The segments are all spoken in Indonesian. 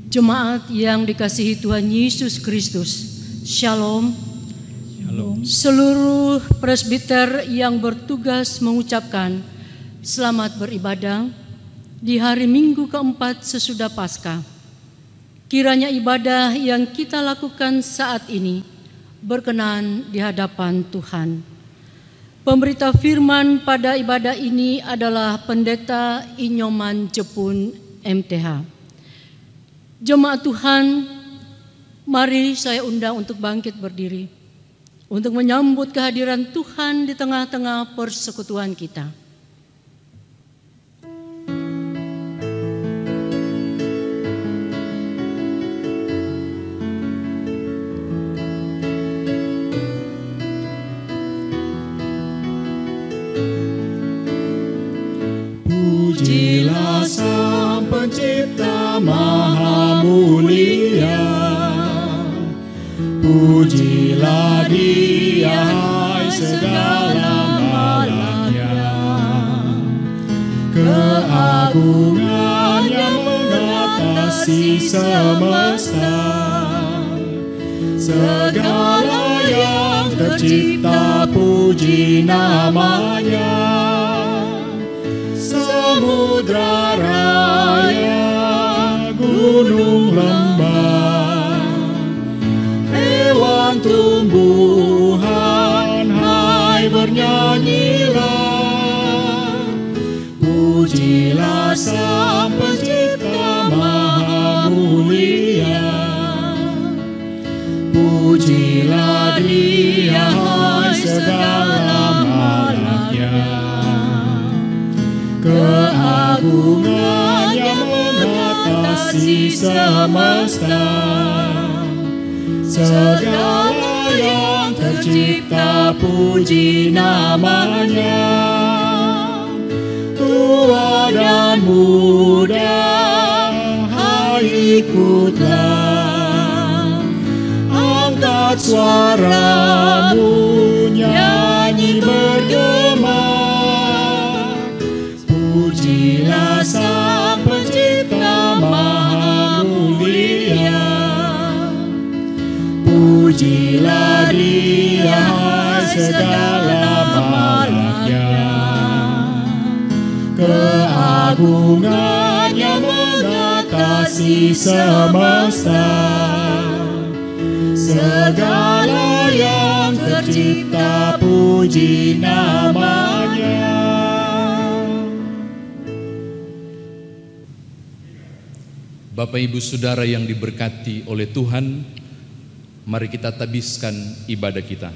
Jemaat yang dikasihi Tuhan Yesus Kristus, Shalom. Shalom. Seluruh presbiter yang bertugas mengucapkan selamat beribadah di hari Minggu keempat sesudah Paskah. Kiranya ibadah yang kita lakukan saat ini berkenan di hadapan Tuhan. Pemberita firman pada ibadah ini adalah Pendeta Inyoman Jepun MTH. Jemaat Tuhan, mari saya undang untuk bangkit berdiri untuk menyambut kehadiran Tuhan di tengah-tengah persekutuan kita. Pujilah Sang Pencipta Maha Mulia, pujilah Dia hai segala malaknya. Keagungannya mengatasi semesta, segala yang tercipta puji namanya. Samudra raya, gunung lembah, hewan tumbuhan, hai bernyanyilah. Pujilah Sang Pencipta Maha Mulia, pujilah Dia hai segala malaknya. Keagungannya mengatasi semesta, segala yang tercipta puji namanya. Tua dan muda, hai ikutlah, angkat suaramu, nyanyi bergema. Pujilah Sang Pencipta Maha Mulia, pujilah Dia segala malaknya. Keagungannya mengatasi semesta, segala yang tercipta puji namanya. Bapak Ibu Saudara yang diberkati oleh Tuhan, mari kita tabiskan ibadah kita.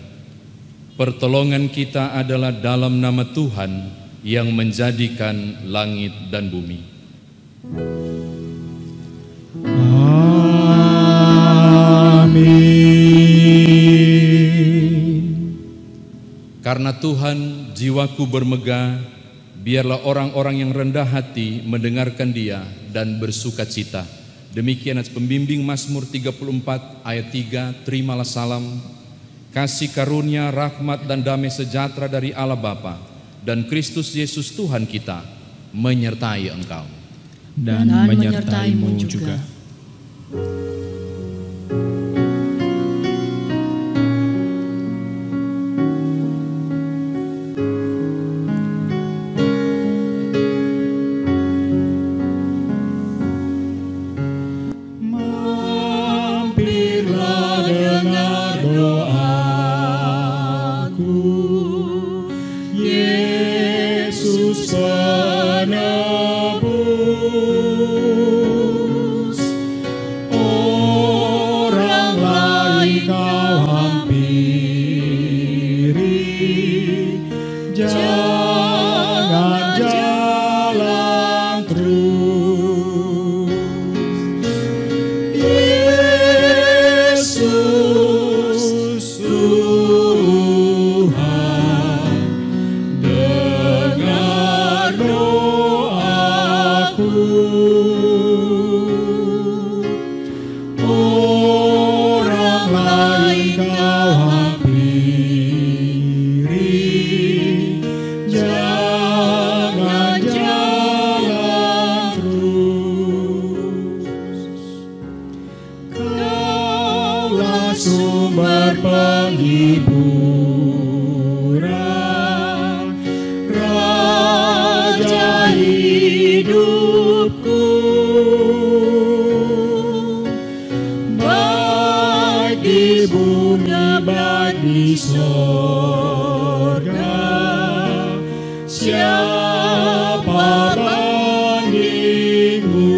Pertolongan kita adalah dalam nama Tuhan yang menjadikan langit dan bumi. Amin. Karena Tuhan jiwaku bermegah, biarlah orang-orang yang rendah hati mendengarkan Dia dan bersuka cita. Demikian pembimbing Mazmur 34 ayat 3, terimalah salam, kasih karunia, rahmat dan damai sejahtera dari Allah Bapa dan Kristus Yesus Tuhan kita menyertai engkau. Dan menyertaimu juga. Penebus, sumber penghiburan, Raja hidupku, baik di bumi baik di sorga, siapa bandingmu?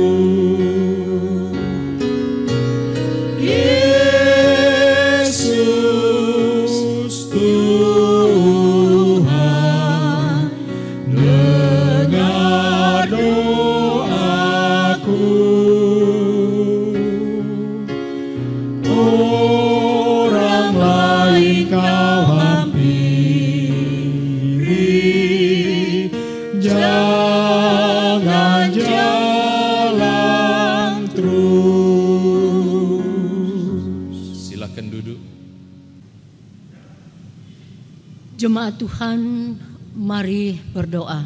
Yesus Tuhan, dengar doaku. Orang lain kau hampiri, jangan jalan terus. Silakan duduk. Jemaat Tuhan, mari berdoa.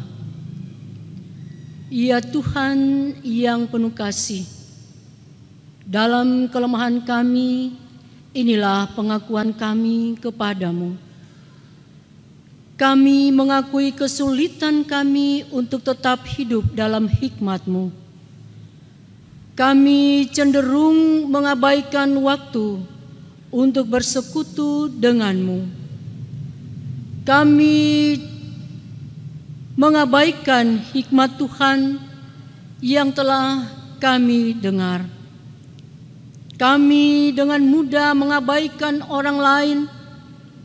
Ya Tuhan yang penuh kasih, dalam kelemahan kami, inilah pengakuan kami kepadamu. Kami mengakui kesulitan kami untuk tetap hidup dalam hikmat-Mu. Kami cenderung mengabaikan waktu untuk bersekutu denganmu. Kami mengabaikan hikmat Tuhan yang telah kami dengar. Kami dengan mudah mengabaikan orang lain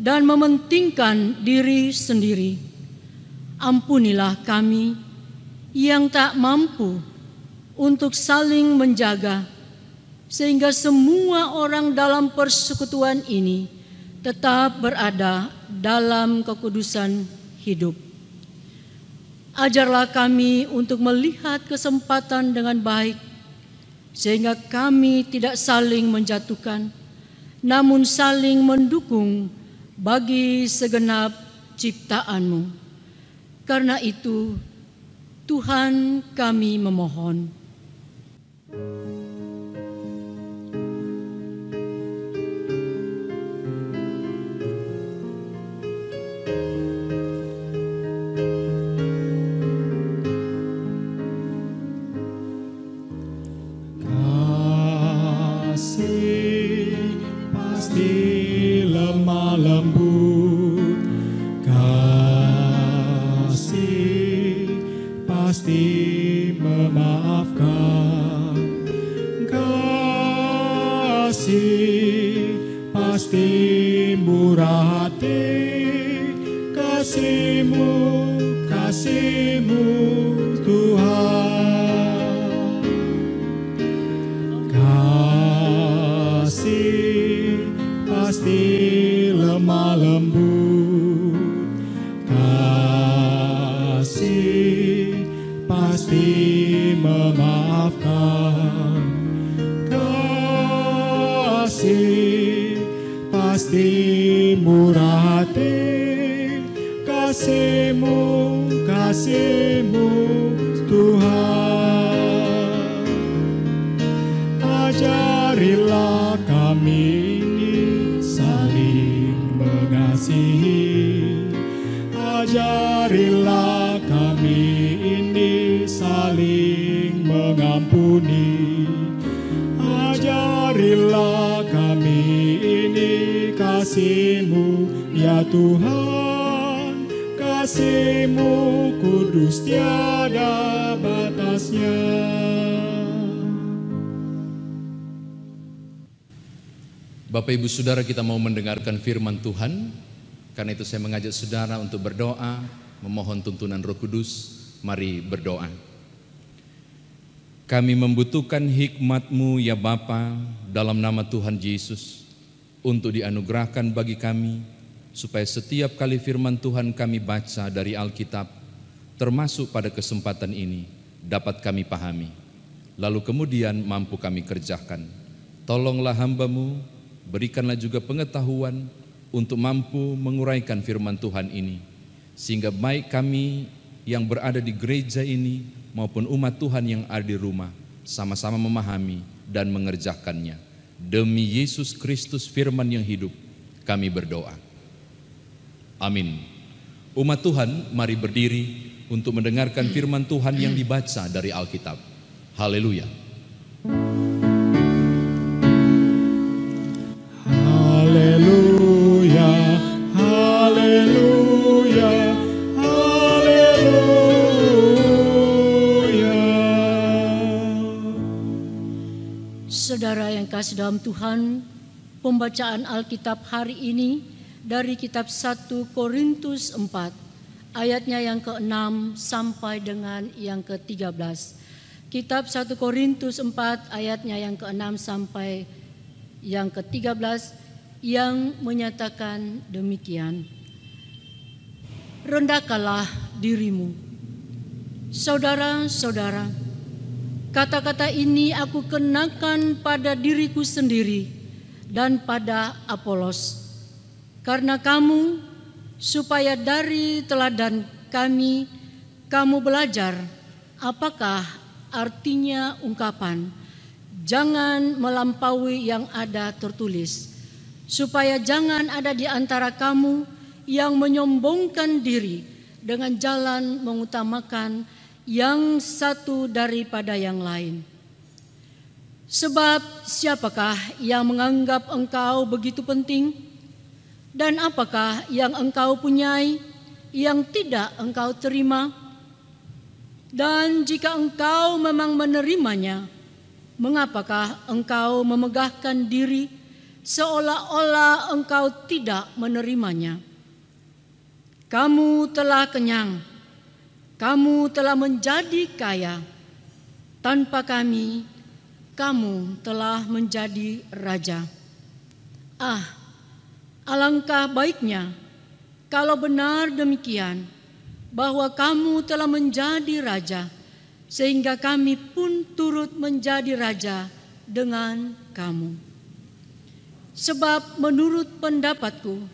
dan mementingkan diri sendiri. Ampunilah kami yang tak mampu untuk saling menjaga, sehingga semua orang dalam persekutuan ini tetap berada dalam kekudusan hidup. Ajarlah kami untuk melihat kesempatan dengan baik, sehingga kami tidak saling menjatuhkan, namun saling mendukung bagi segenap ciptaan-Mu. Karena itu, Tuhan, kami memohon. Bapak Ibu Saudara, kita mau mendengarkan firman Tuhan. Karena itu saya mengajak saudara untuk berdoa, memohon tuntunan Roh Kudus. Mari berdoa. Kami membutuhkan hikmat-Mu ya Bapa, dalam nama Tuhan Yesus, untuk dianugerahkan bagi kami, supaya setiap kali firman Tuhan kami baca dari Alkitab, termasuk pada kesempatan ini, dapat kami pahami, lalu kemudian mampu kami kerjakan. Tolonglah hamba-Mu, berikanlah juga pengetahuan untuk mampu menguraikan firman Tuhan ini, sehingga baik kami yang berada di gereja ini maupun umat Tuhan yang ada di rumah sama-sama memahami dan mengerjakannya. Demi Yesus Kristus firman yang hidup, kami berdoa. Amin. Umat Tuhan, mari berdiri untuk mendengarkan firman Tuhan yang dibaca dari Alkitab. Haleluya. Haleluya, haleluya, haleluya. Saudara yang kasih dalam Tuhan, pembacaan Alkitab hari ini dari kitab 1 Korintus 4, ayatnya yang ke-6 sampai dengan yang ke-13. Kitab 1 Korintus 4 ayatnya yang ke-6 sampai yang ke-13 yang menyatakan demikian. Rendahkanlah dirimu. Saudara-saudara, kata-kata ini aku kenakan pada diriku sendiri dan pada Apolos, karena kamu, supaya dari teladan kami, kamu belajar apakah artinya ungkapan, jangan melampaui yang ada tertulis, supaya jangan ada di antara kamu yang menyombongkan diri dengan jalan mengutamakan yang satu daripada yang lain. Sebab siapakah yang menganggap engkau begitu penting? Dan apakah yang engkau punyai yang tidak engkau terima? Dan jika engkau memang menerimanya, mengapakah engkau memegahkan diri seolah-olah engkau tidak menerimanya? Kamu telah kenyang, kamu telah menjadi kaya. Tanpa kami, kamu telah menjadi raja. Alangkah baiknya kalau benar demikian, bahwa kamu telah menjadi raja, sehingga kami pun turut menjadi raja dengan kamu. Sebab menurut pendapatku,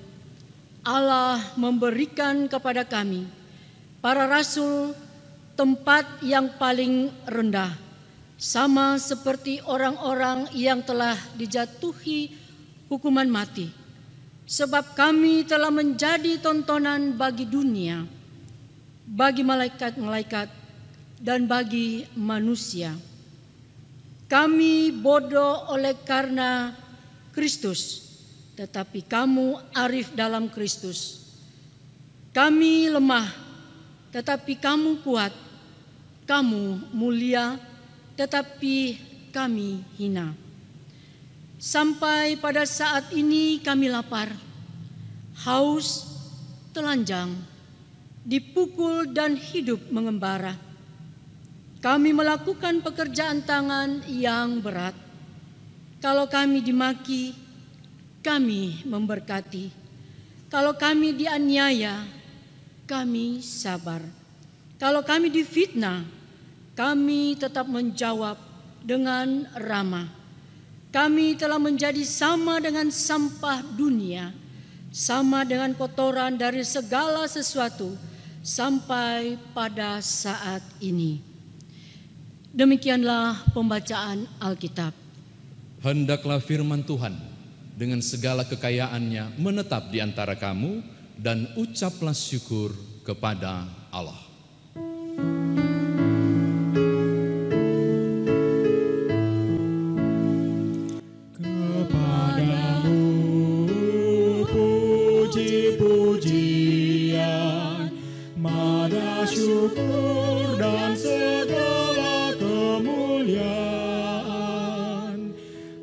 Allah memberikan kepada kami, para rasul, tempat yang paling rendah, sama seperti orang-orang yang telah dijatuhi hukuman mati. Sebab kami telah menjadi tontonan bagi dunia, bagi malaikat-malaikat, dan bagi manusia. Kami bodoh oleh karena Kristus, tetapi kamu arif dalam Kristus. Kami lemah, tetapi kamu kuat. Kamu mulia, tetapi kami hina. Sampai pada saat ini kami lapar, haus, telanjang, dipukul dan hidup mengembara. Kami melakukan pekerjaan tangan yang berat. Kalau kami dimaki, kami memberkati. Kalau kami dianiaya, kami sabar. Kalau kami difitnah, kami tetap menjawab dengan ramah. Kami telah menjadi sama dengan sampah dunia, sama dengan kotoran dari segala sesuatu sampai pada saat ini. Demikianlah pembacaan Alkitab. Hendaklah firman Tuhan dengan segala kekayaannya menetap di antara kamu, dan ucaplah syukur kepada Allah. Syukur dan segala kemuliaan,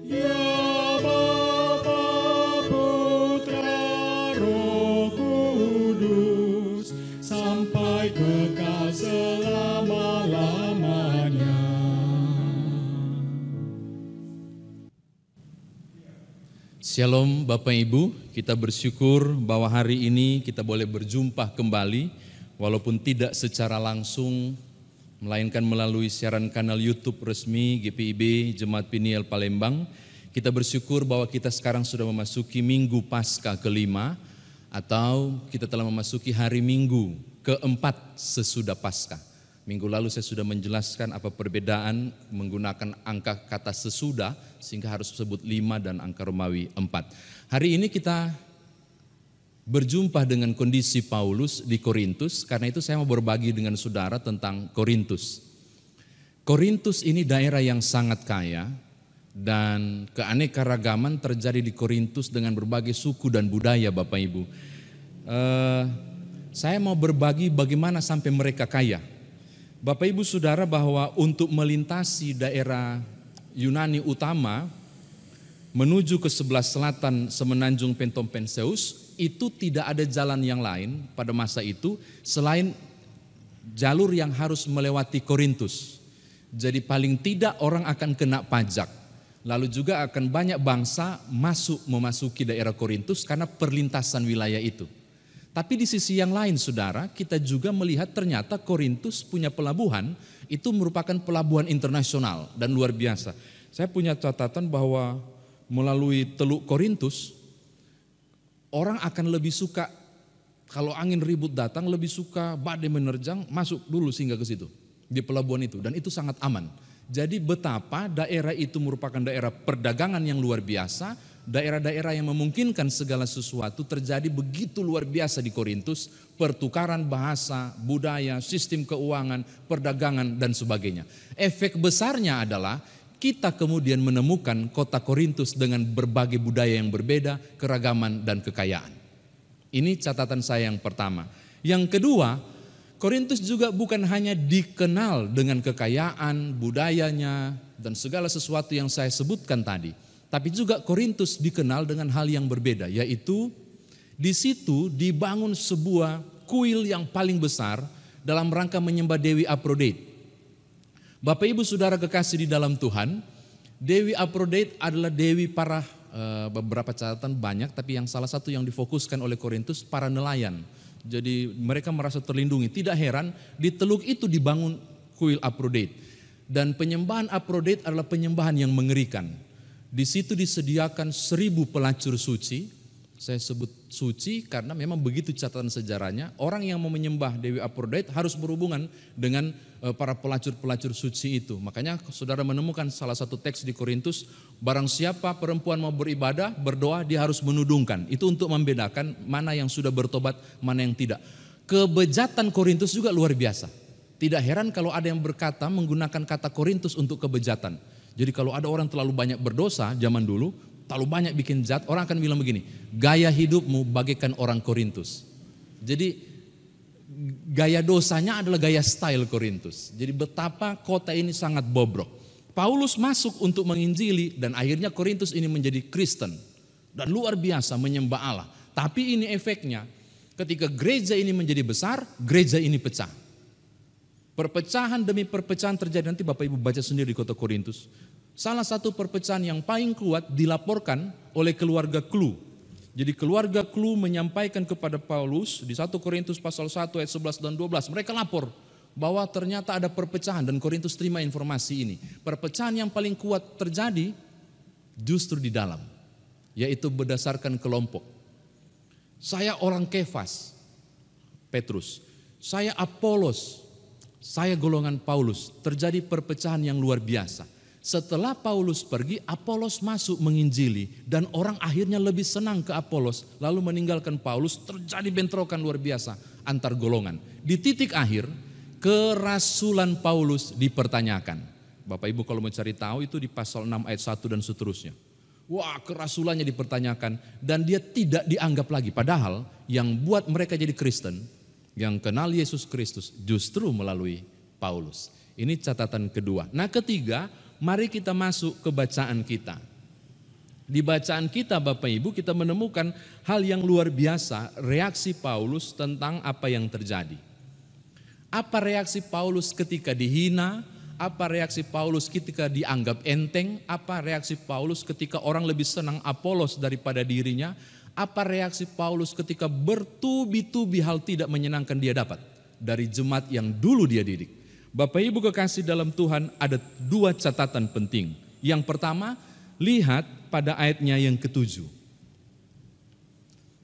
ya Bapa, Putra, Roh Kudus, sampai kekal selama-lamanya. Shalom Bapak Ibu, kita bersyukur bahwa hari ini kita boleh berjumpa kembali, walaupun tidak secara langsung, melainkan melalui siaran kanal YouTube resmi GPIB Jemaat Peniel Palembang. Kita bersyukur bahwa kita sekarang sudah memasuki Minggu Paskah kelima, atau kita telah memasuki hari Minggu keempat sesudah Paskah. Minggu lalu saya sudah menjelaskan apa perbedaan menggunakan angka kata sesudah sehingga harus sebut 5 dan angka Romawi 4. Hari ini kita berjumpa dengan kondisi Paulus di Korintus, karena itu saya mau berbagi dengan saudara tentang Korintus. Korintus ini daerah yang sangat kaya dan keanekaragaman terjadi di Korintus dengan berbagai suku dan budaya Bapak Ibu. Saya mau berbagi bagaimana sampai mereka kaya. Bapak Ibu Saudara, bahwa untuk melintasi daerah Yunani utama menuju ke sebelah selatan semenanjung Pentompenseus itu tidak ada jalan yang lain pada masa itu selain jalur yang harus melewati Korintus. Jadi paling tidak orang akan kena pajak. Lalu juga akan banyak bangsa memasuki daerah Korintus karena perlintasan wilayah itu. Tapi di sisi yang lain saudara, kita juga melihat ternyata Korintus punya pelabuhan, itu merupakan pelabuhan internasional dan luar biasa. Saya punya catatan bahwa melalui Teluk Korintus, orang akan lebih suka, kalau angin ribut datang, lebih suka badai menerjang, masuk dulu singgah ke situ, di pelabuhan itu, dan itu sangat aman. Jadi betapa daerah itu merupakan daerah perdagangan yang luar biasa, daerah-daerah yang memungkinkan segala sesuatu terjadi begitu luar biasa di Korintus, pertukaran bahasa, budaya, sistem keuangan, perdagangan dan sebagainya. Efek besarnya adalah kita kemudian menemukan kota Korintus dengan berbagai budaya yang berbeda, keragaman dan kekayaan. Ini catatan saya yang pertama. Yang kedua, Korintus juga bukan hanya dikenal dengan kekayaan, budayanya, dan segala sesuatu yang saya sebutkan tadi. Tapi juga Korintus dikenal dengan hal yang berbeda, yaitu di situ dibangun sebuah kuil yang paling besar dalam rangka menyembah Dewi Aphrodite. Bapak Ibu Saudara kekasih di dalam Tuhan, Dewi Aphrodite adalah dewi para, beberapa catatan banyak, tapi yang salah satu yang difokuskan oleh Korintus, para nelayan. Jadi mereka merasa terlindungi. Tidak heran di teluk itu dibangun kuil Aphrodite. Dan penyembahan Aphrodite adalah penyembahan yang mengerikan. Di situ disediakan 1000 pelacur suci. Saya sebut suci karena memang begitu catatan sejarahnya. Orang yang mau menyembah Dewi Aphrodite harus berhubungan dengan para pelacur-pelacur suci itu. Makanya saudara menemukan salah satu teks di Korintus, barang siapa perempuan mau beribadah, berdoa, dia harus menudungkan. Itu untuk membedakan mana yang sudah bertobat, mana yang tidak. Kebejatan Korintus juga luar biasa. Tidak heran kalau ada yang berkata menggunakan kata Korintus untuk kebejatan. Jadi kalau ada orang terlalu banyak berdosa zaman dulu, terlalu banyak bikin jahat, orang akan bilang begini, gaya hidupmu bagaikan orang Korintus. Jadi gaya dosanya adalah gaya style Korintus. Jadi betapa kota ini sangat bobrok. Paulus masuk untuk menginjili dan akhirnya Korintus ini menjadi Kristen. Dan luar biasa menyembah Allah. Tapi ini efeknya, ketika gereja ini menjadi besar, gereja ini pecah. Perpecahan demi perpecahan terjadi, nanti Bapak Ibu baca sendiri di kota Korintus. Salah satu perpecahan yang paling kuat dilaporkan oleh keluarga Klu. Jadi keluarga Klu menyampaikan kepada Paulus di 1 Korintus pasal 1 ayat 11 dan 12. Mereka lapor bahwa ternyata ada perpecahan dan Korintus terima informasi ini. Perpecahan yang paling kuat terjadi justru di dalam, yaitu berdasarkan kelompok. Saya orang Kefas, Petrus. Saya Apolos, saya golongan Paulus. Terjadi perpecahan yang luar biasa. Setelah Paulus pergi, Apolos masuk menginjili dan orang akhirnya lebih senang ke Apolos, lalu meninggalkan Paulus. Terjadi bentrokan luar biasa antar golongan. Di titik akhir, kerasulan Paulus dipertanyakan. Bapak Ibu kalau mau cari tahu itu di pasal 6 ayat 1 dan seterusnya. Wah, kerasulannya dipertanyakan dan dia tidak dianggap lagi. Padahal yang buat mereka jadi Kristen, yang kenal Yesus Kristus justru melalui Paulus. Ini catatan kedua. Nah ketiga, mari kita masuk ke bacaan kita. Di bacaan kita Bapak Ibu kita menemukan hal yang luar biasa, reaksi Paulus tentang apa yang terjadi. Apa reaksi Paulus ketika dihina? Apa reaksi Paulus ketika dianggap enteng? Apa reaksi Paulus ketika orang lebih senang Apolos daripada dirinya? Apa reaksi Paulus ketika bertubi-tubi hal tidak menyenangkan dia dapat dari jemaat yang dulu dia didik? Bapak Ibu kekasih dalam Tuhan, ada 2 catatan penting. Yang pertama, lihat pada ayatnya yang ke-7.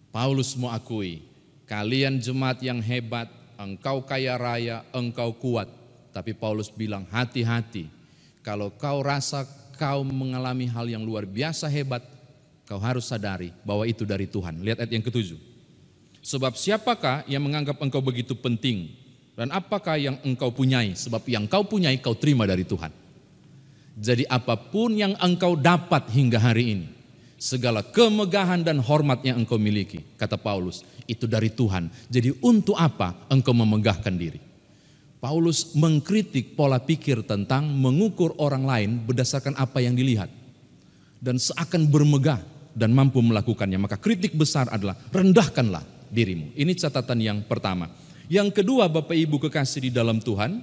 Paulus mau akui, kalian jemaat yang hebat, engkau kaya raya, engkau kuat. Tapi Paulus bilang, hati-hati. Kalau kau rasa kau mengalami hal yang luar biasa hebat, kau harus sadari bahwa itu dari Tuhan. Lihat ayat yang ke-7. Sebab siapakah yang menganggap engkau begitu penting? Dan apakah yang engkau punyai? Sebab yang kau punyai kau terima dari Tuhan. Jadi apapun yang engkau dapat hingga hari ini, segala kemegahan dan hormat yang engkau miliki, kata Paulus, itu dari Tuhan. Jadi untuk apa engkau memegahkan diri? Paulus mengkritik pola pikir tentang mengukur orang lain berdasarkan apa yang dilihat. Dan seakan bermegah dan mampu melakukannya. Maka kritik besar adalah rendahkanlah dirimu. Ini catatan yang pertama. Yang kedua, Bapak Ibu kekasih di dalam Tuhan,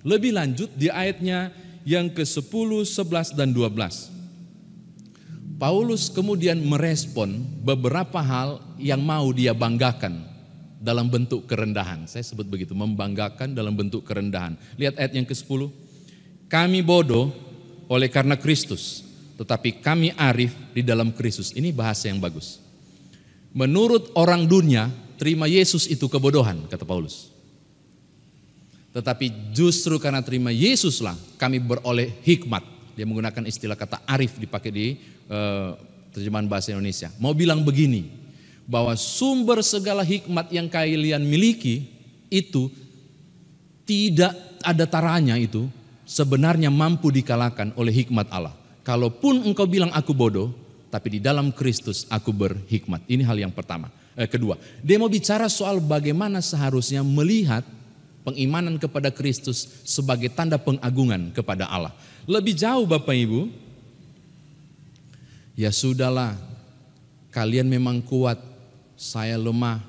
lebih lanjut di ayatnya yang ke-10, 11, dan 12. Paulus kemudian merespon beberapa hal yang mau dia banggakan dalam bentuk kerendahan. Saya sebut begitu, membanggakan dalam bentuk kerendahan. Lihat ayat yang ke-10. Kami bodoh oleh karena Kristus, tetapi kami arif di dalam Kristus. Ini bahasa yang bagus. Menurut orang dunia, terima Yesus itu kebodohan, kata Paulus. Tetapi justru karena terima Yesuslah kami beroleh hikmat. Dia menggunakan istilah kata arif, dipakai di terjemahan bahasa Indonesia. Mau bilang begini, bahwa sumber segala hikmat yang kalian miliki itu tidak ada taranya, itu sebenarnya mampu dikalahkan oleh hikmat Allah. Kalaupun engkau bilang aku bodoh, tapi di dalam Kristus aku berhikmat. Ini hal yang pertama. Kedua, dia mau bicara soal bagaimana seharusnya melihat pengimanan kepada Kristus sebagai tanda pengagungan kepada Allah. Lebih jauh Bapak Ibu, ya sudahlah, kalian memang kuat, saya lemah,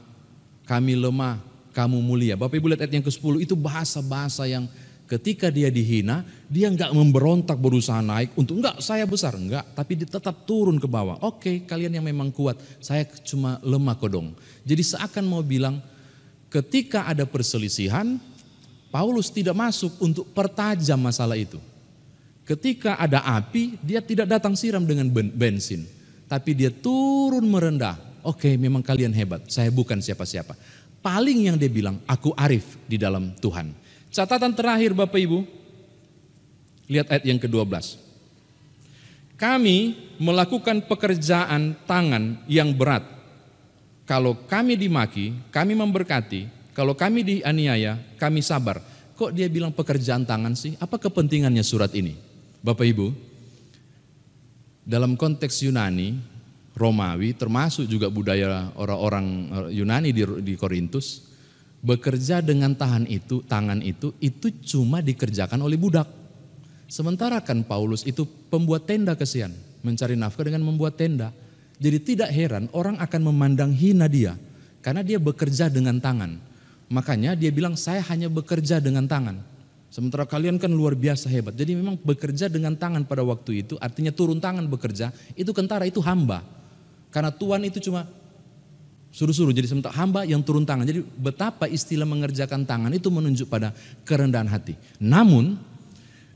kami lemah, kamu mulia. Bapak Ibu lihat ayat yang ke-10, itu bahasa-bahasa yang ketika dia dihina, dia enggak memberontak berusaha naik untuk enggak saya besar, enggak, tapi dia tetap turun ke bawah. Oke, kalian yang memang kuat, saya cuma lemah kodong. Jadi seakan mau bilang, ketika ada perselisihan, Paulus tidak masuk untuk pertajam masalah itu. Ketika ada api, dia tidak datang siram dengan bensin, tapi dia turun merendah. Oke, memang kalian hebat, saya bukan siapa-siapa. Paling yang dia bilang, aku arif di dalam Tuhan. Catatan terakhir Bapak Ibu, lihat ayat yang ke-12. Kami melakukan pekerjaan tangan yang berat. Kalau kami dimaki, kami memberkati. Kalau kami dianiaya, kami sabar. Kok dia bilang pekerjaan tangan sih? Apa kepentingannya surat ini? Bapak Ibu, dalam konteks Yunani, Romawi, termasuk juga budaya orang-orang Yunani di Korintus, bekerja dengan tangan itu cuma dikerjakan oleh budak. Sementara kan Paulus itu pembuat tenda, kesian, mencari nafkah dengan membuat tenda. Jadi tidak heran orang akan memandang hina dia, karena dia bekerja dengan tangan. Makanya dia bilang, saya hanya bekerja dengan tangan. Sementara kalian kan luar biasa hebat. Jadi memang bekerja dengan tangan pada waktu itu, artinya turun tangan bekerja, itu kentara, itu hamba. Karena Tuhan itu cuma suruh-suruh, jadi sementara hamba yang turun tangan. Jadi betapa istilah mengerjakan tangan itu menunjuk pada kerendahan hati. Namun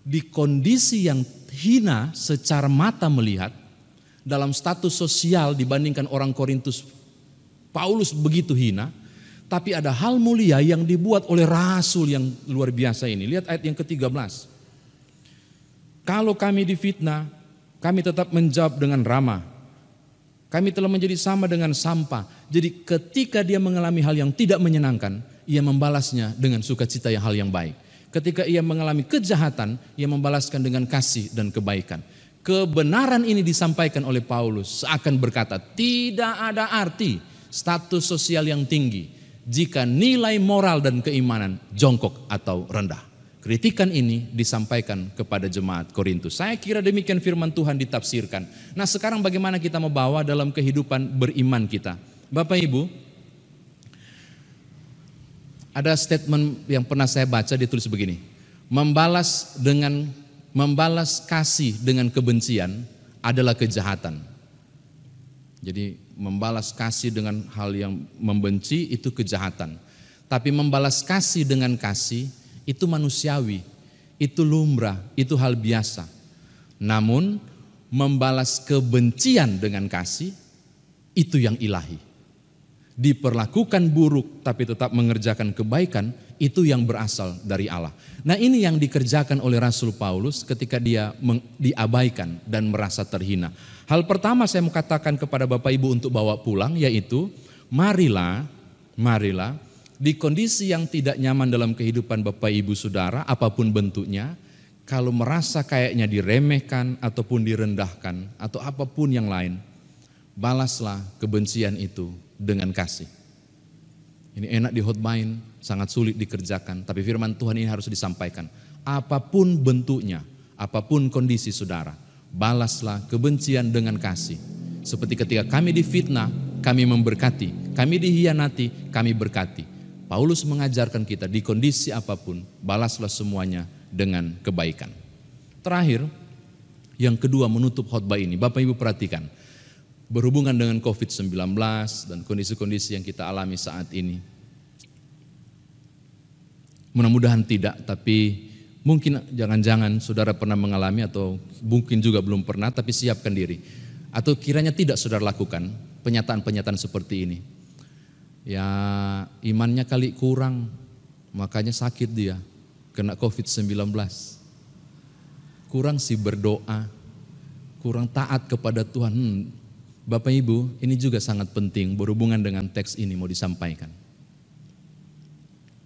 di kondisi yang hina secara mata melihat, dalam status sosial dibandingkan orang Korintus, Paulus begitu hina, tapi ada hal mulia yang dibuat oleh rasul yang luar biasa ini. Lihat ayat yang ke-13. Kalau kami difitnah, kami tetap menjawab dengan ramah. Kami telah menjadi sama dengan sampah. Jadi ketika dia mengalami hal yang tidak menyenangkan, ia membalasnya dengan sukacita yang hal yang baik. Ketika ia mengalami kejahatan, ia membalaskan dengan kasih dan kebaikan. Kebenaran ini disampaikan oleh Paulus seakan berkata, tidak ada arti status sosial yang tinggi jika nilai moral dan keimanan jongkok atau rendah. Kritikan ini disampaikan kepada jemaat Korintus. Saya kira demikian firman Tuhan ditafsirkan. Nah sekarang bagaimana kita membawa dalam kehidupan beriman kita? Bapak Ibu, ada statement yang pernah saya baca, ditulis begini. Membalas kasih dengan kebencian adalah kejahatan. Jadi membalas kasih dengan hal yang membenci itu kejahatan. Tapi membalas kasih dengan kasih itu manusiawi, itu lumrah, itu hal biasa. Namun membalas kebencian dengan kasih itu yang ilahi. Diperlakukan buruk tapi tetap mengerjakan kebaikan, Itu yang berasal dari Allah. Nah, ini yang dikerjakan oleh Rasul Paulus ketika dia diabaikan dan merasa terhina. Hal pertama saya mau katakan kepada Bapak Ibu untuk bawa pulang, yaitu marilah di kondisi yang tidak nyaman dalam kehidupan Bapak Ibu Saudara, apapun bentuknya, kalau merasa kayaknya diremehkan ataupun direndahkan atau apapun yang lain, balaslah kebencian itu dengan kasih. Ini enak dihotbain, sangat sulit dikerjakan, tapi firman Tuhan ini harus disampaikan. Apapun bentuknya, apapun kondisi saudara, balaslah kebencian dengan kasih. Seperti ketika kami difitnah, kami memberkati, kami dihianati, kami berkati. Paulus mengajarkan kita di kondisi apapun, balaslah semuanya dengan kebaikan. Terakhir, yang kedua menutup khotbah ini, Bapak Ibu perhatikan, berhubungan dengan COVID-19 dan kondisi-kondisi yang kita alami saat ini. Mudah-mudahan tidak, tapi mungkin jangan-jangan saudara pernah mengalami atau mungkin juga belum pernah, tapi siapkan diri. Atau kiranya tidak saudara lakukan penyataan-penyataan seperti ini. Ya, imannya kali kurang, makanya sakit dia, kena COVID-19. Kurang sih berdoa, kurang taat kepada Tuhan. Bapak Ibu, ini juga sangat penting berhubungan dengan teks ini mau disampaikan.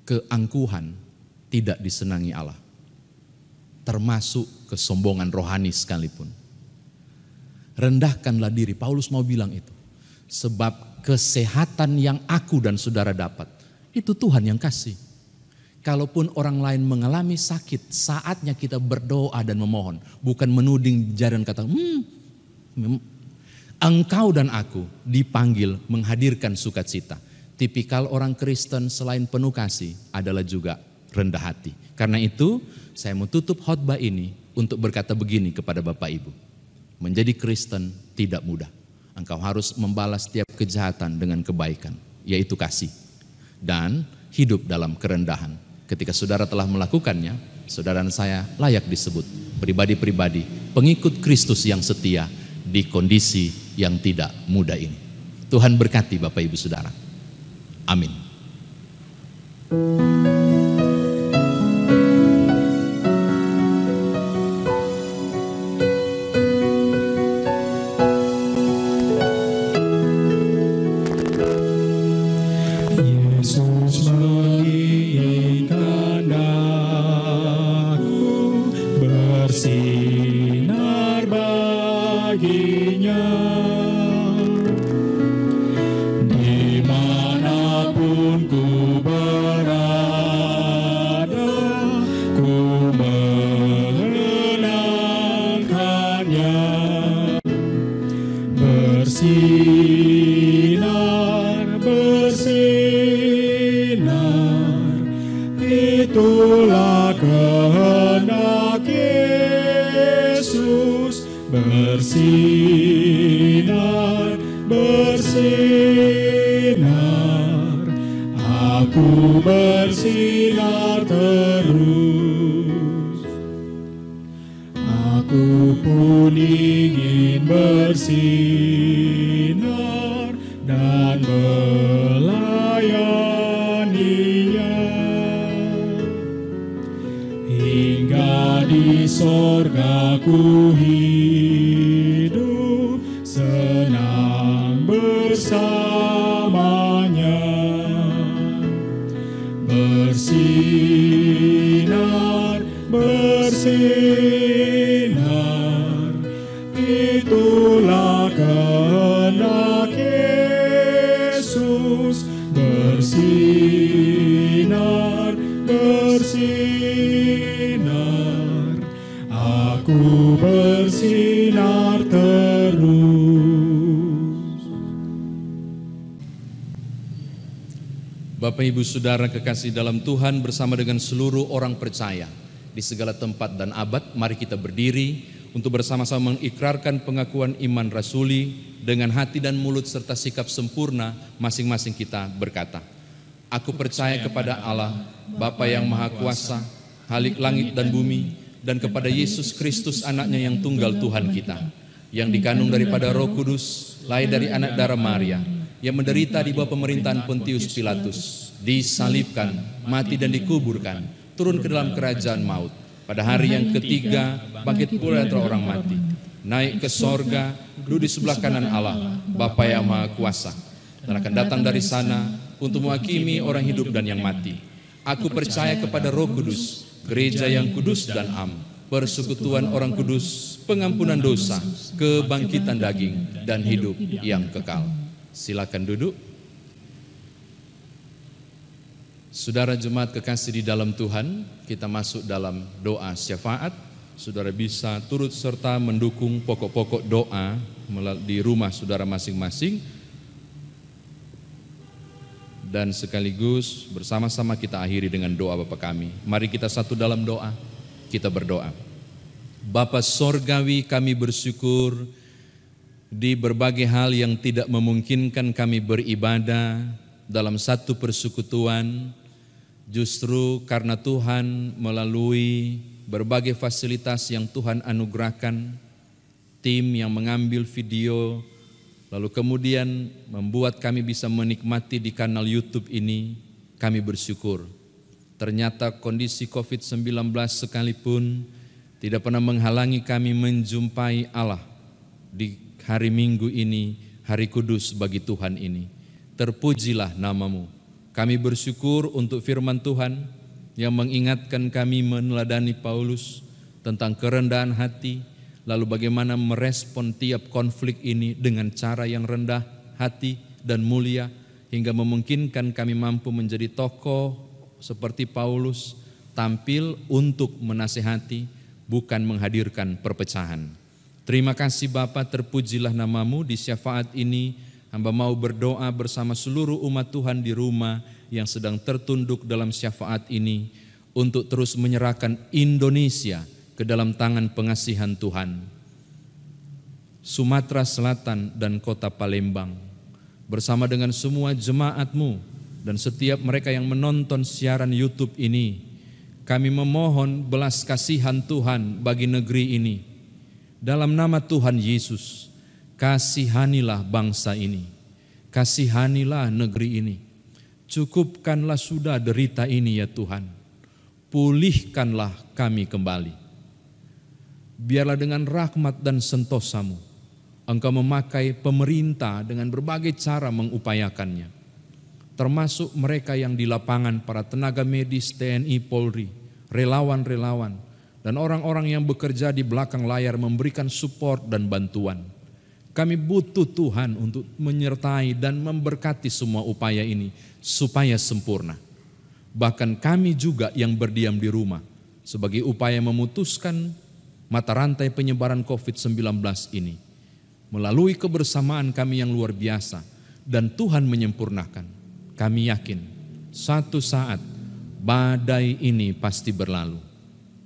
Keangkuhan tidak disenangi Allah, termasuk kesombongan rohani sekalipun. Rendahkanlah diri, Paulus mau bilang itu. Sebab kesehatan yang aku dan saudara dapat, itu Tuhan yang kasih. Kalaupun orang lain mengalami sakit, saatnya kita berdoa dan memohon. Bukan menuding jari dan kata, engkau dan aku dipanggil menghadirkan sukacita. Tipikal orang Kristen selain penuh kasih adalah juga rendah hati. Karena itu saya mau tutup khotbah ini untuk berkata begini kepada Bapak Ibu. Menjadi Kristen tidak mudah. Engkau harus membalas setiap kejahatan dengan kebaikan, yaitu kasih. Dan hidup dalam kerendahan. Ketika saudara telah melakukannya, saudara dan saya layak disebut pribadi-pribadi pengikut Kristus yang setia di kondisi yang tidak mudah ini. Tuhan berkati Bapak Ibu Saudara. Amin. Yesus menginginkan aku bersinar baginya. Dimanapun ku berada, ku mengenangkannya. Bersinar, bersinar, itulah kehendak Yesus. Bersinar, bersinar, aku bersinar terus. Aku pun ingin bersinar dan melayaninya. Hingga di sorga ku hidup senang bersamanya. Bersinar, bersinar, itulah kehendak Yesus. Bersinar, bersinar, aku bersinar terus. Bapak Ibu Saudara kekasih dalam Tuhan, bersama dengan seluruh orang percaya di segala tempat dan abad, mari kita berdiri untuk bersama-sama mengikrarkan pengakuan iman rasuli dengan hati dan mulut serta sikap sempurna. Masing-masing kita berkata, aku percaya kepada Allah, Bapa yang Maha Kuasa, Khalik langit dan bumi, dan kepada Yesus Kristus anaknya yang tunggal Tuhan kita, yang dikandung daripada Roh Kudus, lahir dari anak darah Maria, yang menderita di bawah pemerintahan Pontius Pilatus, disalibkan, mati dan dikuburkan, turun ke dalam kerajaan maut. Pada hari yang ketiga, bangkit pula antara orang mati, naik ke sorga, duduk di sebelah kanan Allah, Bapa yang Maha Kuasa, dan akan datang dari sana untuk menghakimi orang hidup dan yang mati. Aku percaya kepada Roh Kudus, gereja yang kudus dan am, persekutuan orang kudus, pengampunan dosa, kebangkitan daging, dan hidup yang kekal. Silakan duduk. Saudara jemaat kekasih di dalam Tuhan, kita masuk dalam doa syafaat. Saudara bisa turut serta mendukung pokok-pokok doa di rumah saudara masing-masing. Dan sekaligus bersama-sama kita akhiri dengan doa Bapa kami. Mari kita satu dalam doa, kita berdoa. Bapa Sorgawi, kami bersyukur di berbagai hal yang tidak memungkinkan kami beribadah dalam satu persekutuan. Justru karena Tuhan melalui berbagai fasilitas yang Tuhan anugerahkan, tim yang mengambil video, lalu kemudian membuat kami bisa menikmati di kanal YouTube ini, kami bersyukur. Ternyata kondisi COVID-19 sekalipun tidak pernah menghalangi kami menjumpai Allah di hari Minggu ini, hari kudus bagi Tuhan ini. Terpujilah nama-Mu. Kami bersyukur untuk firman Tuhan yang mengingatkan kami meneladani Paulus tentang kerendahan hati, lalu bagaimana merespon tiap konflik ini dengan cara yang rendah hati dan mulia, hingga memungkinkan kami mampu menjadi tokoh seperti Paulus, tampil untuk menasihati, bukan menghadirkan perpecahan. Terima kasih Bapa, terpujilah nama-Mu. Di syafaat ini hamba mau berdoa bersama seluruh umat Tuhan di rumah yang sedang tertunduk dalam syafaat ini untuk terus menyerahkan Indonesia ke dalam tangan pengasihan Tuhan. Sumatera Selatan dan kota Palembang bersama dengan semua jemaat-Mu dan setiap mereka yang menonton siaran YouTube ini, kami memohon belas kasihan Tuhan bagi negeri ini. Dalam nama Tuhan Yesus, kasihanilah bangsa ini, kasihanilah negeri ini. Cukupkanlah sudah derita ini ya Tuhan, pulihkanlah kami kembali. Biarlah dengan rahmat dan sentosa-Mu, Engkau memakai pemerintah dengan berbagai cara mengupayakannya, termasuk mereka yang di lapangan, para tenaga medis, TNI, Polri, relawan-relawan, dan orang-orang yang bekerja di belakang layar memberikan support dan bantuan. Kami butuh Tuhan untuk menyertai dan memberkati semua upaya ini supaya sempurna. Bahkan kami juga yang berdiam di rumah sebagai upaya memutuskan mata rantai penyebaran COVID-19 ini. Melalui kebersamaan kami yang luar biasa dan Tuhan menyempurnakan, kami yakin satu saat badai ini pasti berlalu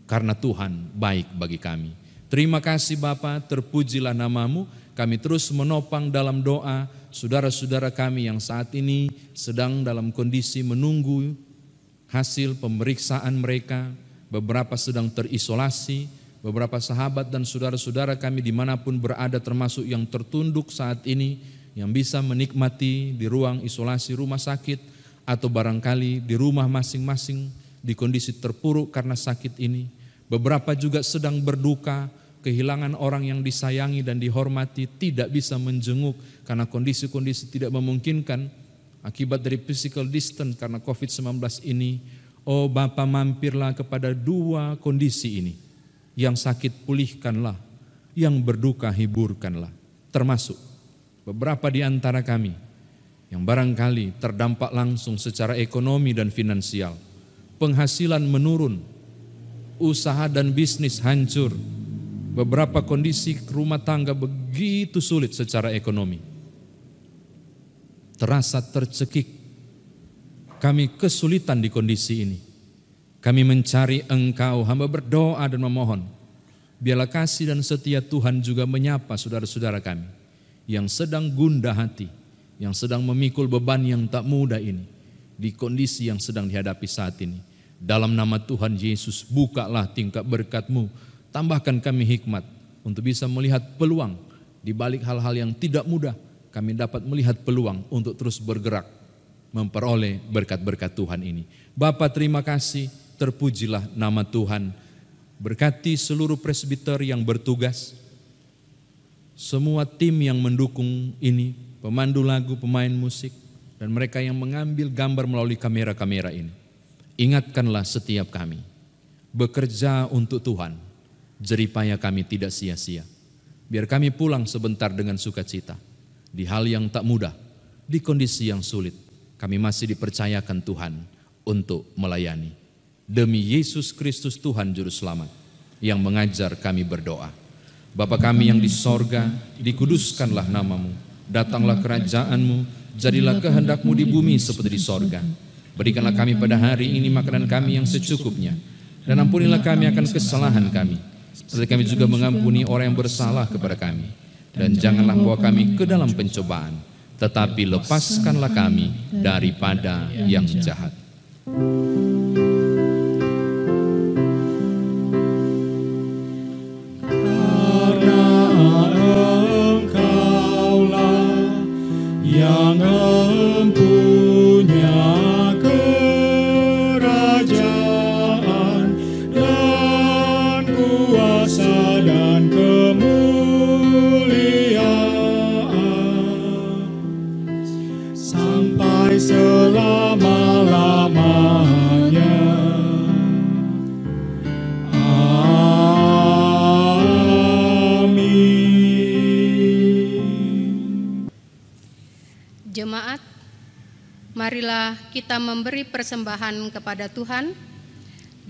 karena Tuhan baik bagi kami. Terima kasih Bapa, terpujilah nama-Mu. Kami terus menopang dalam doa saudara-saudara kami yang saat ini sedang dalam kondisi menunggu hasil pemeriksaan mereka. Beberapa sedang terisolasi, beberapa sahabat dan saudara-saudara kami dimanapun berada termasuk yang tertunduk saat ini, yang bisa menikmati di ruang isolasi rumah sakit atau barangkali di rumah masing-masing di kondisi terpuruk karena sakit ini. Beberapa juga sedang berduka, kehilangan orang yang disayangi dan dihormati, tidak bisa menjenguk karena kondisi-kondisi tidak memungkinkan akibat dari physical distance karena COVID-19 ini. Oh Bapa, mampirlah kepada dua kondisi ini. Yang sakit pulihkanlah, yang berduka hiburkanlah. Termasuk beberapa di antara kami yang barangkali terdampak langsung secara ekonomi dan finansial. Penghasilan menurun, usaha dan bisnis hancur. Beberapa kondisi rumah tangga begitu sulit secara ekonomi. Terasa tercekik. Kami kesulitan di kondisi ini. Kami mencari Engkau, hamba berdoa dan memohon. Biarlah kasih dan setia Tuhan juga menyapa saudara-saudara kami yang sedang gundah hati, yang sedang memikul beban yang tak mudah ini di kondisi yang sedang dihadapi saat ini. Dalam nama Tuhan Yesus, bukalah tingkap berkat-Mu. Tambahkan kami hikmat untuk bisa melihat peluang di balik hal-hal yang tidak mudah. kami dapat melihat peluang untuk terus bergerak memperoleh berkat-berkat Tuhan ini. Bapa, terima kasih, terpujilah nama Tuhan. Berkati seluruh presbiter yang bertugas, semua tim yang mendukung ini, pemandu lagu, pemain musik, dan mereka yang mengambil gambar melalui kamera-kamera ini. Ingatkanlah setiap kami, bekerja untuk Tuhan, jeripaya kami tidak sia-sia. Biar kami pulang sebentar dengan sukacita. Di hal yang tak mudah, di kondisi yang sulit, kami masih dipercayakan Tuhan untuk melayani. Demi Yesus Kristus Tuhan Juru Selamat yang mengajar kami berdoa. Bapa kami yang di sorga, dikuduskanlah namamu, datanglah kerajaan-Mu, jadilah kehendak-Mu di bumi seperti di sorga. Berikanlah kami pada hari ini makanan kami yang secukupnya, dan ampunilah kami akan kesalahan kami, seperti kami juga mengampuni orang yang bersalah kepada kami. Dan janganlah bawa kami ke dalam pencobaan, tetapi lepaskanlah kami daripada yang jahat. Karena Engkaulah yang mempunyai kerajaan dan kuasa dan sampai selama-lamanya. Amin. Jemaat, marilah kita memberi persembahan kepada Tuhan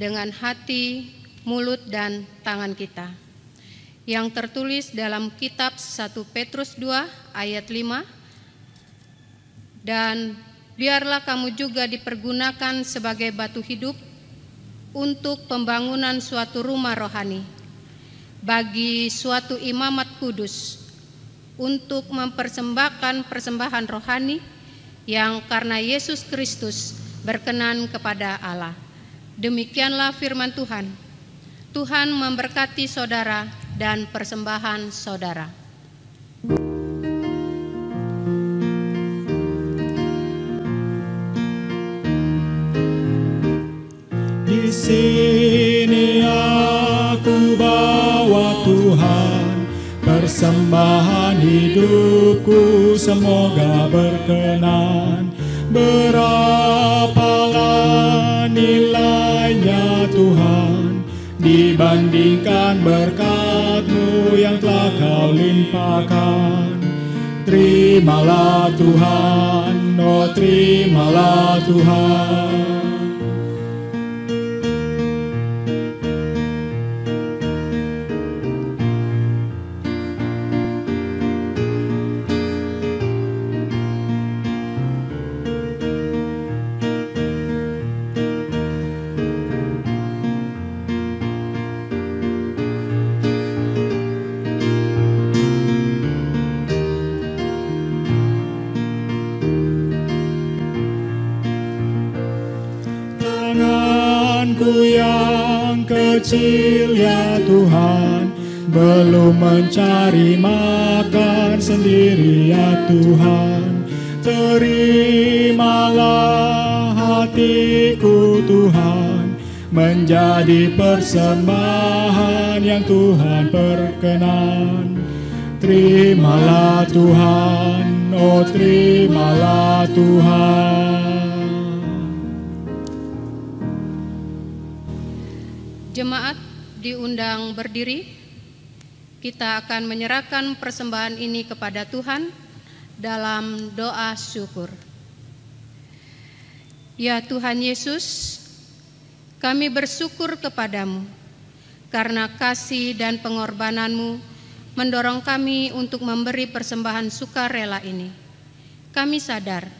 dengan hati, mulut, dan tangan kita. Yang tertulis dalam kitab 1 Petrus 2 ayat 5, dan biarlah kamu juga dipergunakan sebagai batu hidup untuk pembangunan suatu rumah rohani, bagi suatu imamat kudus, untuk mempersembahkan persembahan rohani yang karena Yesus Kristus berkenan kepada Allah. Demikianlah firman Tuhan. Tuhan memberkati saudara dan persembahan saudara. Di sini aku bawa Tuhan, persembahan hidupku semoga berkenan. Berapalah nilainya Tuhan dibandingkan berkat-Mu yang telah Kau limpahkan. Terimalah Tuhan, oh terimalah Tuhan. Tanganku yang kecil ya Tuhan, belum mencari makan sendiri ya Tuhan. Terimalah hatiku Tuhan, menjadi persembahan yang Tuhan berkenan. Terimalah Tuhan, oh terimalah Tuhan. Jemaat diundang berdiri. Kita akan menyerahkan persembahan ini kepada Tuhan dalam doa syukur. Ya Tuhan Yesus, kami bersyukur kepadamu karena kasih dan pengorbanan-Mu mendorong kami untuk memberi persembahan sukarela ini. Kami sadar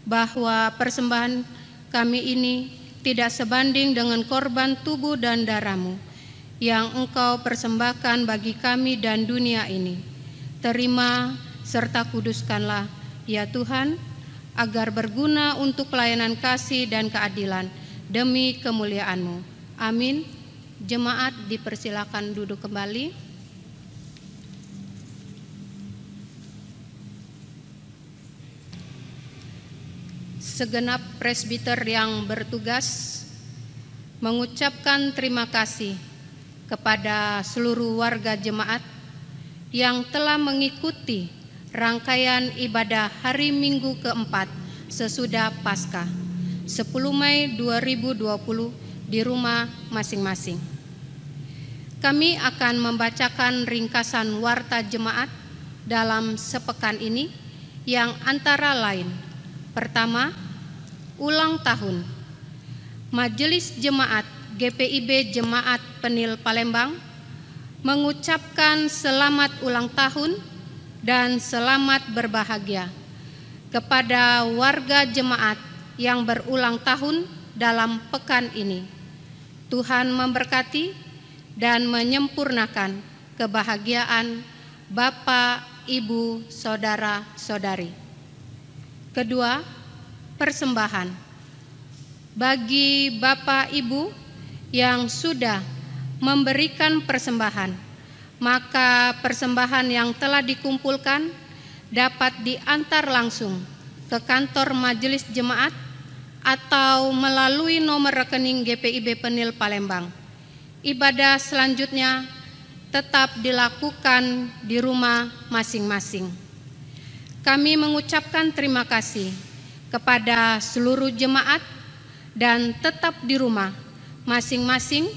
bahwa persembahan kami ini tidak sebanding dengan korban tubuh dan darah-Mu yang Engkau persembahkan bagi kami dan dunia ini. Terima serta kuduskanlah ya Tuhan, agar berguna untuk pelayanan kasih dan keadilan demi kemuliaan-Mu. Amin. Jemaat dipersilakan duduk kembali. segenap presbiter yang bertugas mengucapkan terima kasih kepada seluruh warga jemaat yang telah mengikuti rangkaian ibadah hari Minggu keempat sesudah Paskah 10 Mei 2020 di rumah masing-masing. Kami akan membacakan ringkasan warta jemaat dalam sepekan ini yang antara lain: pertama, ulang tahun. Majelis Jemaat GPIB Jemaat Penil Palembang mengucapkan selamat ulang tahun dan selamat berbahagia kepada warga jemaat yang berulang tahun dalam pekan ini. Tuhan memberkati dan menyempurnakan kebahagiaan Bapak, Ibu, Saudara-saudari. Kedua, persembahan. Bagi Bapak Ibu yang sudah memberikan persembahan, maka persembahan yang telah dikumpulkan dapat diantar langsung ke kantor Majelis Jemaat atau melalui nomor rekening GPIB Penil Palembang. Ibadah selanjutnya tetap dilakukan di rumah masing-masing. Kami mengucapkan terima kasih kepada seluruh jemaat dan tetap di rumah masing-masing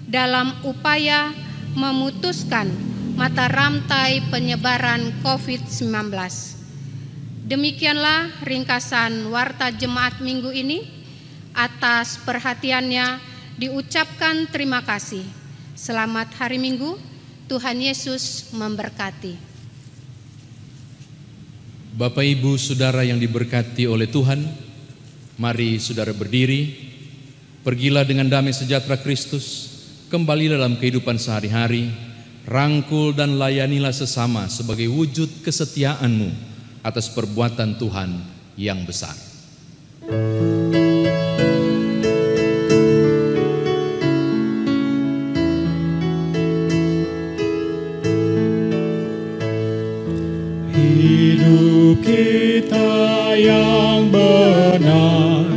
dalam upaya memutuskan mata rantai penyebaran COVID-19. Demikianlah ringkasan warta jemaat minggu ini. Atas perhatiannya diucapkan terima kasih. Selamat hari Minggu, Tuhan Yesus memberkati. Bapak, Ibu, Saudara yang diberkati oleh Tuhan, mari saudara berdiri, pergilah dengan damai sejahtera Kristus, kembali dalam kehidupan sehari-hari, rangkul dan layanilah sesama sebagai wujud kesetiaanmu atas perbuatan Tuhan yang besar. Hidup kita yang benar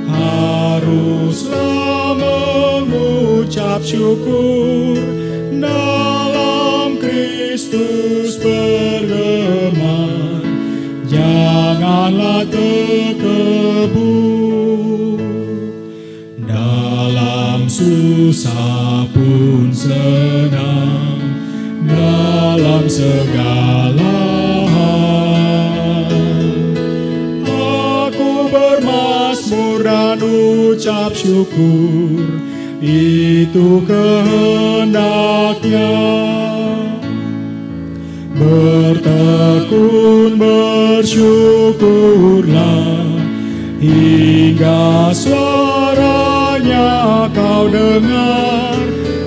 haruslah mengucap syukur, dalam Kristus bergema, janganlah terkebur. Dalam susah pun senang, dalam segala dan ucap syukur, itu kehendaknya. Bertekun bersyukurlah, hingga suaranya kau dengar.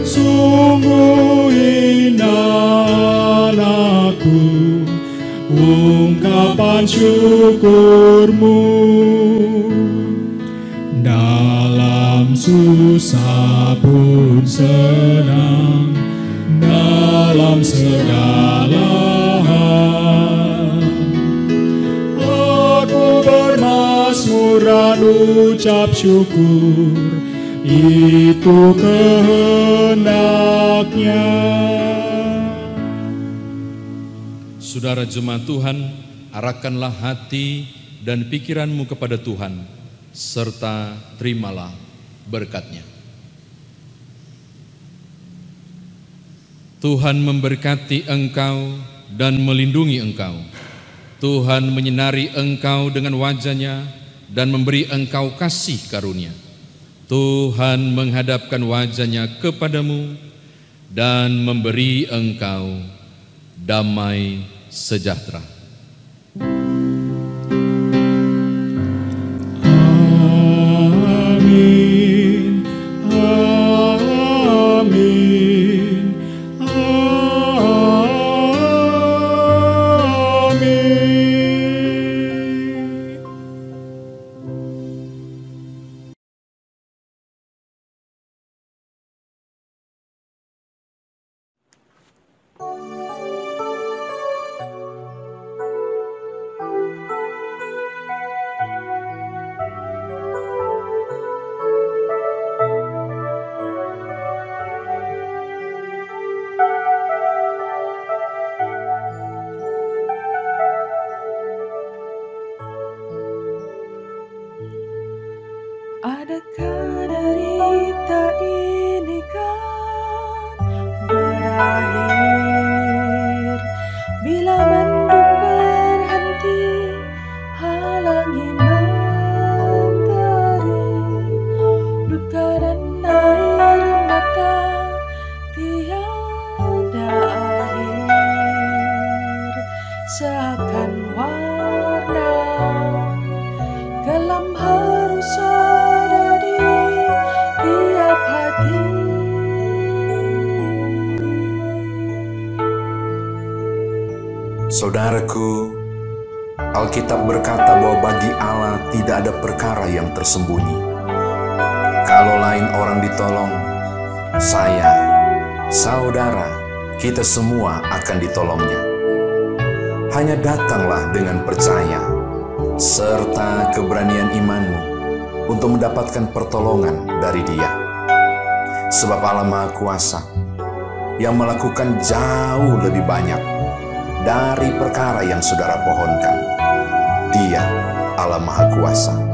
Sungguh indah anakku, ungkapan syukurmu. Dalam susah pun senang, dalam segala hal aku bermazmur dan ucap syukur, itu kehendaknya. Saudara jemaat Tuhan, arahkanlah hati dan pikiranmu kepada Tuhan, serta terimalah berkat-Nya. Tuhan memberkati engkau dan melindungi engkau. Tuhan menyinari engkau dengan wajah-Nya dan memberi engkau kasih karunia. Tuhan menghadapkan wajah-Nya kepadamu dan memberi engkau damai sejahtera. Ketika derita ini kan berakhir, bila mendung berhenti halangi mentari, duka dan air mata tiada akhir, seakan warna kelam harus ada di tiap hati. Saudaraku, Alkitab berkata bahwa bagi Allah tidak ada perkara yang tersembunyi. Kalau lain orang ditolong, saya, saudara, kita semua akan ditolongnya. Hanya datanglah dengan percaya, serta keberanian imanmu untuk mendapatkan pertolongan dari Dia. Sebab Allah Maha Kuasa yang melakukan jauh lebih banyak dari perkara yang saudara pohonkan. Dia Allah Maha Kuasa.